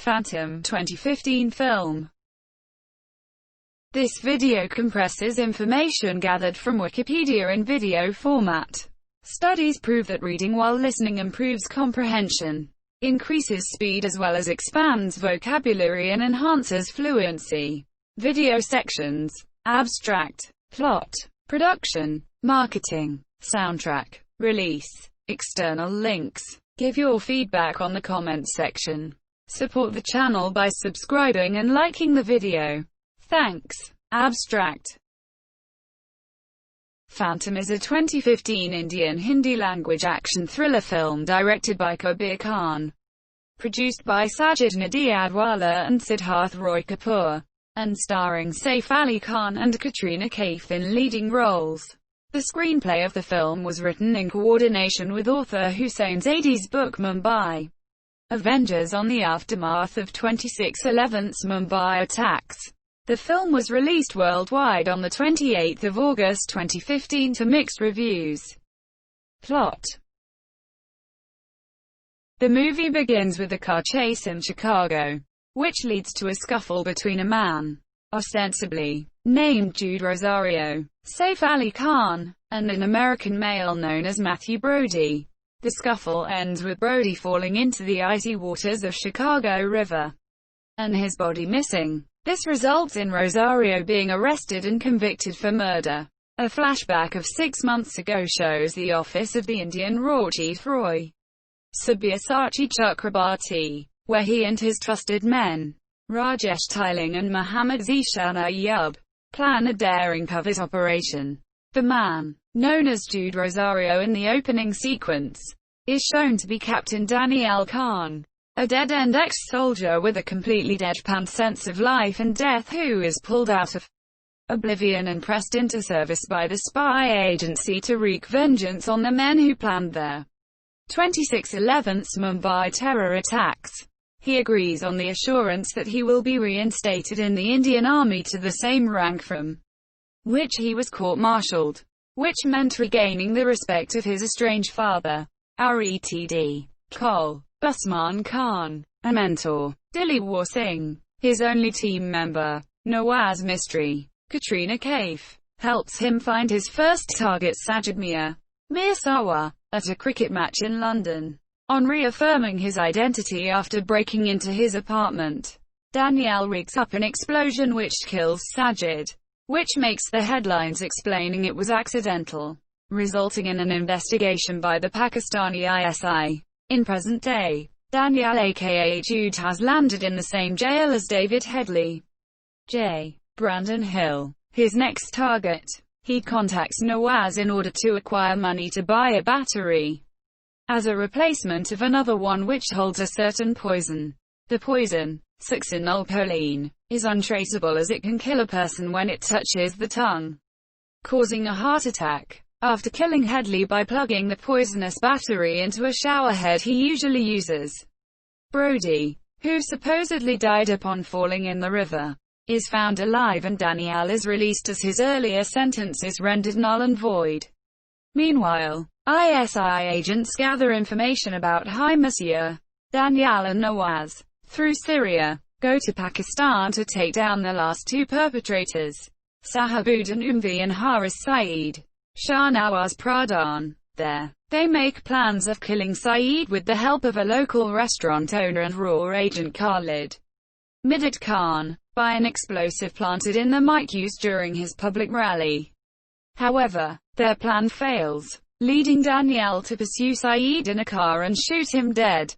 Phantom 2015 film. This video compresses information gathered from Wikipedia in video format. Studies prove that reading while listening improves comprehension, increases speed as well as expands vocabulary and enhances fluency. Video sections: abstract, plot, production, marketing, soundtrack, release, external links. Give your feedback on the comments section. Support the channel by subscribing and liking the video. Thanks. Abstract. Phantom is a 2015 Indian Hindi-language action thriller film directed by Kabir Khan, produced by Sajid Nadiadwala and Siddharth Roy Kapoor, and starring Saif Ali Khan and Katrina Kaif in leading roles. The screenplay of the film was written in coordination with author Hussain Zaidi's book Mumbai Avengers on the aftermath of 26/11's Mumbai attacks. The film was released worldwide on 28 August 2015 to mixed reviews. Plot. The movie begins with a car chase in Chicago, which leads to a scuffle between a man, ostensibly named Jude Rosario, Saif Ali Khan, and an American male known as Matthew Brody. The scuffle ends with Brody falling into the icy waters of Chicago River, and his body missing. This results in Rosario being arrested and convicted for murder. A flashback of 6 months ago shows the office of the Indian Raw Chief Roy Sabyasachi Chakrabarti, where he and his trusted men, Rajesh Tiling and Muhammad Zishan Ayyub, plan a daring covert operation. The man, known as Jude Rosario in the opening sequence, is shown to be Captain Daniel Khan, a dead-end ex-soldier with a completely deadpan sense of life and death who is pulled out of oblivion and pressed into service by the spy agency to wreak vengeance on the men who planned their 26/11's Mumbai terror attacks. He agrees on the assurance that he will be reinstated in the Indian Army to the same rank from which he was court-martialed, which meant regaining the respect of his estranged father, appreachiated, Col. Usman Khan, a mentor, Dilipwar Singh, his only team member, Nawaz Mistry. Katrina Kaif helps him find his first target Sajid Mirsawa, at a cricket match in London. On reaffirming his identity after breaking into his apartment, Daniel rigs up an explosion which kills Sajid, which makes the headlines explaining it was accidental, resulting in an investigation by the Pakistani ISI. In present day, Daniel aka Jude has landed in the same jail as David Headley. J. Brandon Hill, his next target. He contacts Nawaz in order to acquire money to buy a battery as a replacement of another one which holds a certain poison. The poison, succinylcholine, is untraceable as it can kill a person when it touches the tongue, causing a heart attack. After killing Headley by plugging the poisonous battery into a showerhead he usually uses, Brody, who supposedly died upon falling in the river, is found alive and Daniel is released as his earlier sentence is rendered null and void. Meanwhile, ISI agents gather information about Hi Monsieur, Daniel and Nawaz, through Syria, go to Pakistan to take down the last two perpetrators, Sahabuddin Umvi and Haris Saeed. Shah Nawaz Pradhan. There, they make plans of killing Saeed with the help of a local restaurant owner and raw agent Khalid Midhat Khan, by an explosive planted in the mic used during his public rally. However, their plan fails, leading Daniel to pursue Saeed in a car and shoot him dead,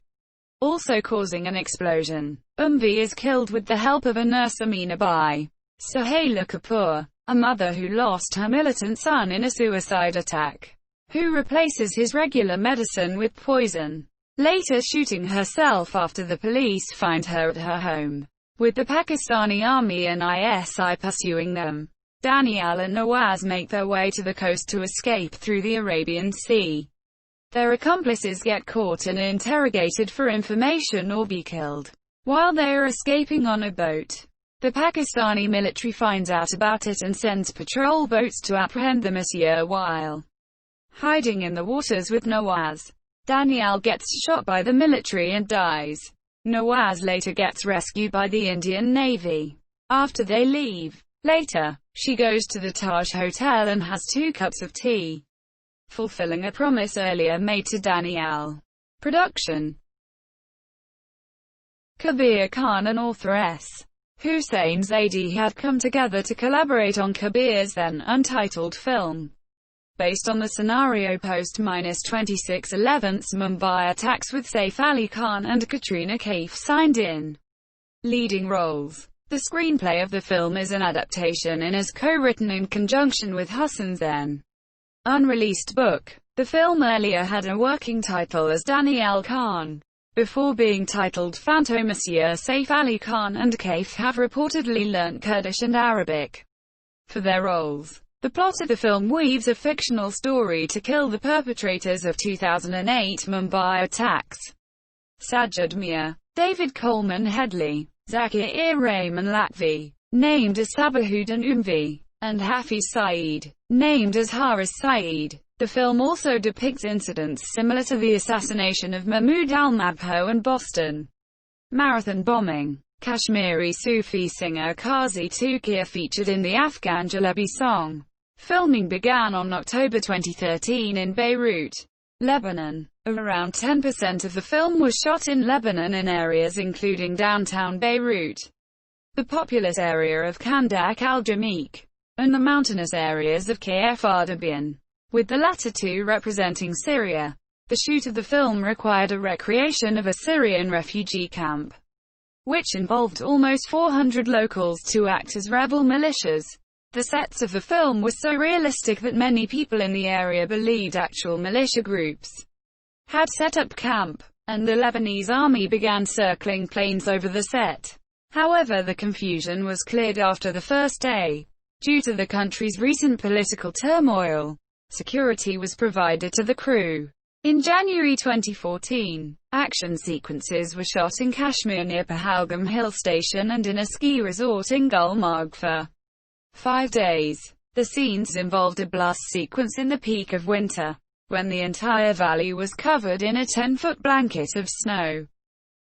also causing an explosion. Umvi is killed with the help of a nurse Amina Bai Sohaila Kapoor, a mother who lost her militant son in a suicide attack, who replaces his regular medicine with poison, later shooting herself after the police find her at her home, with the Pakistani army and ISI pursuing them. Daniel and Nawaz make their way to the coast to escape through the Arabian Sea. Their accomplices get caught and interrogated for information or be killed while they are escaping on a boat. The Pakistani military finds out about it and sends patrol boats to apprehend the Monsieur while hiding in the waters with Nawaz. Daniel gets shot by the military and dies. Nawaz later gets rescued by the Indian Navy. After they leave, later, she goes to the Taj Hotel and has 2 cups of tea, fulfilling a promise earlier made to Danielle. Production: Kabir Khan and author S. Hussain Zaidi had come together to collaborate on Kabir's then untitled film, based on the scenario post-26/11's Mumbai attacks, with Saif Ali Khan and Katrina Kaif signed in leading roles. The screenplay of the film is an adaptation and is co-written in conjunction with Hussain's then unreleased book. The film earlier had a working title as Danielle Khan, before being titled Fantomasia. Saif Ali Khan and Kaif have reportedly learnt Kurdish and Arabic for their roles. The plot of the film weaves a fictional story to kill the perpetrators of 2008 Mumbai attacks. Sajid Mia, David Coleman Headley, Zakir Rahman Lakvi, named as Sabahuddin Umvi, and Hafiz Saeed, named as Haris Saeed. The film also depicts incidents similar to the assassination of Mahmoud al-Mabho and Boston Marathon bombing. Kashmiri Sufi singer Qazi Tukia featured in the Afghan Jalebi song. Filming began on October 2013 in Beirut, Lebanon. Around 10% of the film was shot in Lebanon in areas including downtown Beirut, the populous area of Kandak al-Jameek, and the mountainous areas of Kf Ardabian, with the latter two representing Syria. The shoot of the film required a recreation of a Syrian refugee camp, which involved almost 400 locals to act as rebel militias. The sets of the film were so realistic that many people in the area believed actual militia groups had set up camp, and the Lebanese army began circling planes over the set. However, the confusion was cleared after the first day. Due to the country's recent political turmoil, security was provided to the crew. In January 2014, action sequences were shot in Kashmir near Pahalgam Hill Station and in a ski resort in Gulmarg for 5 days. The scenes involved a blast sequence in the peak of winter, when the entire valley was covered in a 10-foot blanket of snow.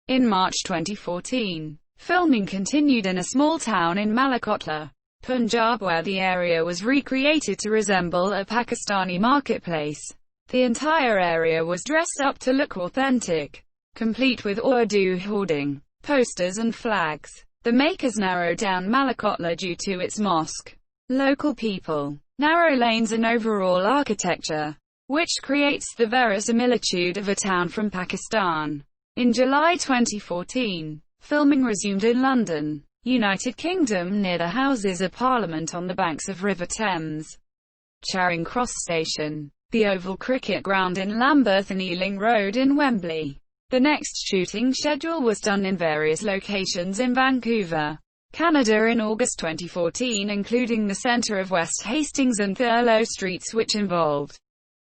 In March 2014, filming continued in a small town in Malakotla, Punjab, where the area was recreated to resemble a Pakistani marketplace. The entire area was dressed up to look authentic, complete with Urdu hoarding, posters and flags. The makers narrowed down Malakotla due to its mosque, local people, narrow lanes and overall architecture, which creates the verisimilitude of a town from Pakistan. In July 2014, filming resumed in London, United Kingdom, near the Houses of Parliament on the banks of River Thames, Charing Cross Station, the Oval Cricket Ground in Lambeth and Ealing Road in Wembley. The next shooting schedule was done in various locations in Vancouver, Canada in August 2014, including the centre of West Hastings and Thurlow Streets, which involved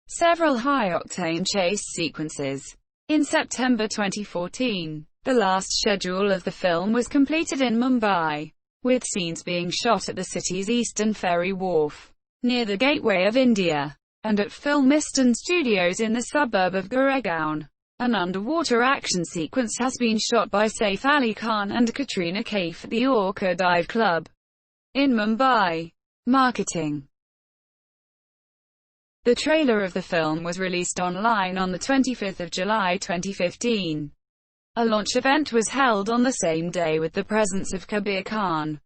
several high-octane chase sequences. In September 2014, the last schedule of the film was completed in Mumbai, with scenes being shot at the city's Eastern Ferry Wharf, near the Gateway of India, and at Filmiston Studios in the suburb of Goregaon. An underwater action sequence has been shot by Saif Ali Khan and Katrina Kaif at the Orca Dive Club in Mumbai. Marketing. The trailer of the film was released online on the 25th of July 2015. A launch event was held on the same day with the presence of Kabir Khan,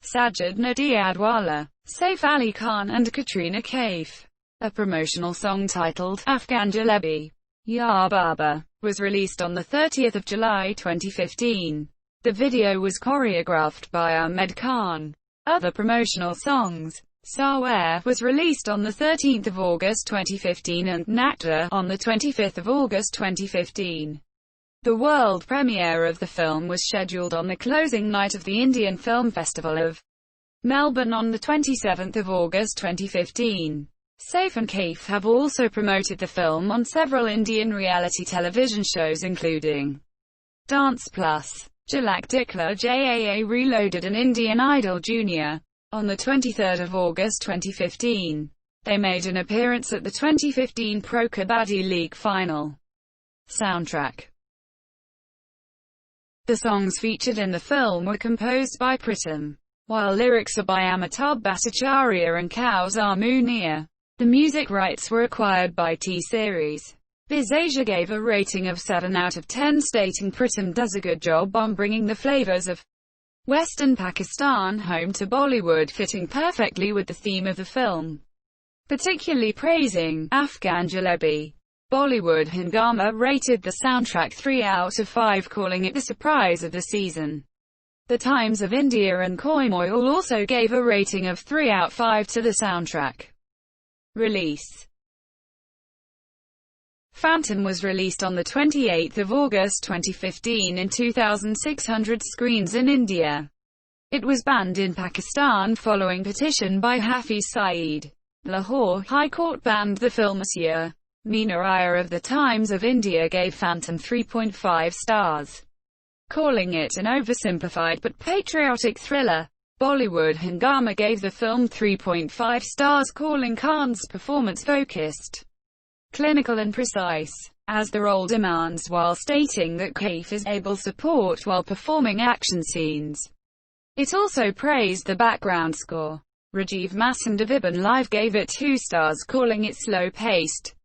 Sajid Nadiadwala, Saif Ali Khan and Katrina Kaif. A promotional song titled Afghan Jalebi, Ya Baba, was released on the 30th of July 2015. The video was choreographed by Ahmed Khan. Other promotional songs, Saware, was released on the 13th of August 2015 and Nakda on the 25th of August 2015. The world premiere of the film was scheduled on the closing night of the Indian Film Festival of Melbourne on the 27th of August 2015. Saif and Kaif have also promoted the film on several Indian reality television shows including Dance Plus, Jalak Dikla Jaa Reloaded and Indian Idol Junior. On the 23rd of August 2015, they made an appearance at the 2015 Pro Kabaddi League final. Soundtrack. The songs featured in the film were composed by Pritam, while lyrics are by Amitabh Bhattacharya and Kausar Munia. The music rights were acquired by T-Series. BizAsia gave a rating of 7 out of 10, stating Pritam does a good job on bringing the flavors of Western Pakistan home to Bollywood, fitting perfectly with the theme of the film, particularly praising Afghan Jalebi. Bollywood Hungama rated the soundtrack 3 out of 5, calling it the surprise of the season. The Times of India and Koimoil also gave a rating of 3 out of 5 to the soundtrack. Release. Phantom was released on 28 August 2015 in 2,600 screens in India. It was banned in Pakistan following petition by Hafiz Saeed. Lahore High Court banned the film this year. Meena Iyer of the Times of India gave Phantom 3.5 stars, calling it an oversimplified but patriotic thriller. Bollywood Hungama gave the film 3.5 stars, calling Khan's performance focused, clinical and precise, as the role demands, while stating that Kaif is able support while performing action scenes. It also praised the background score. Rajiv Masandaviban Live gave it 2 stars, calling it slow-paced,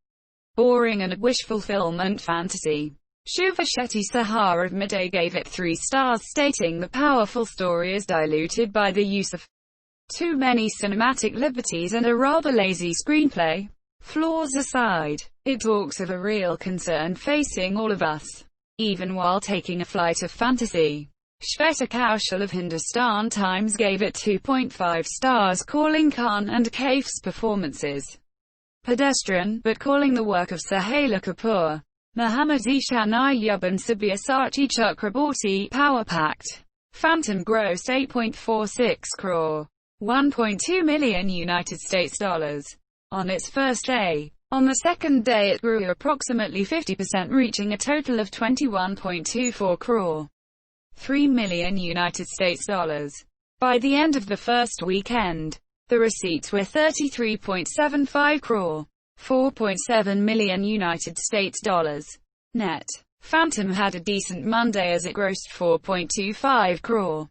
boring and a wish-fulfillment fantasy. Shubha Shetty Sahar of Midday gave it 3 stars, stating the powerful story is diluted by the use of too many cinematic liberties and a rather lazy screenplay. Flaws aside, it talks of a real concern facing all of us, even while taking a flight of fantasy. Shweta Kaushal of Hindustan Times gave it 2.5 stars, calling Khan and Kaif's performances pedestrian, but calling the work of Sohaila Kapoor, Muhammad Ishan Ayyub and Sabyasachi Chakraborty power-packed. Phantom grossed 8.46 crore, $1.2 million United States dollars on its first day. On the second day it grew approximately 50%, reaching a total of 21.24 crore, $3 million United States dollars. By the end of the first weekend, the receipts were 33.75 crore, $4.7 million United States dollars. Net. Phantom had a decent Monday as it grossed 4.25 crore,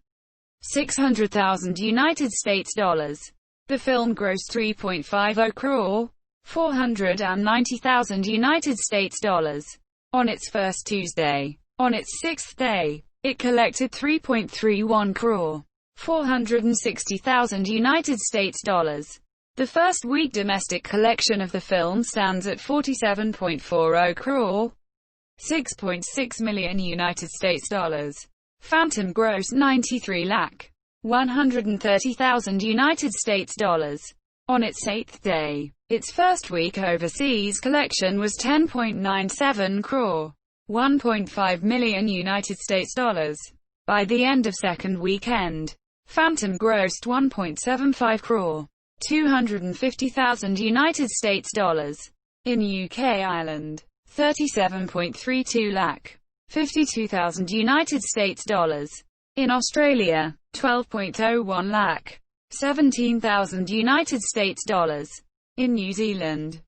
600,000 United States dollars. The film grossed 3.50 crore, 490,000 United States dollars on its first Tuesday. On its sixth day, it collected 3.31 crore, 460,000 United States dollars. The first week domestic collection of the film stands at 47.40 crore, 6.6 million United States dollars. Phantom grossed 93 lakh, 130,000 United States dollars on its eighth day. Its first week overseas collection was 10.97 crore, 1.5 million United States dollars. By the end of second weekend, Phantom grossed 1.75 crore, 250,000 United States dollars. In UK Ireland, 37.32 lakh, 52,000 United States dollars. In Australia, 12.01 lakh, 17,000 United States dollars. In New Zealand,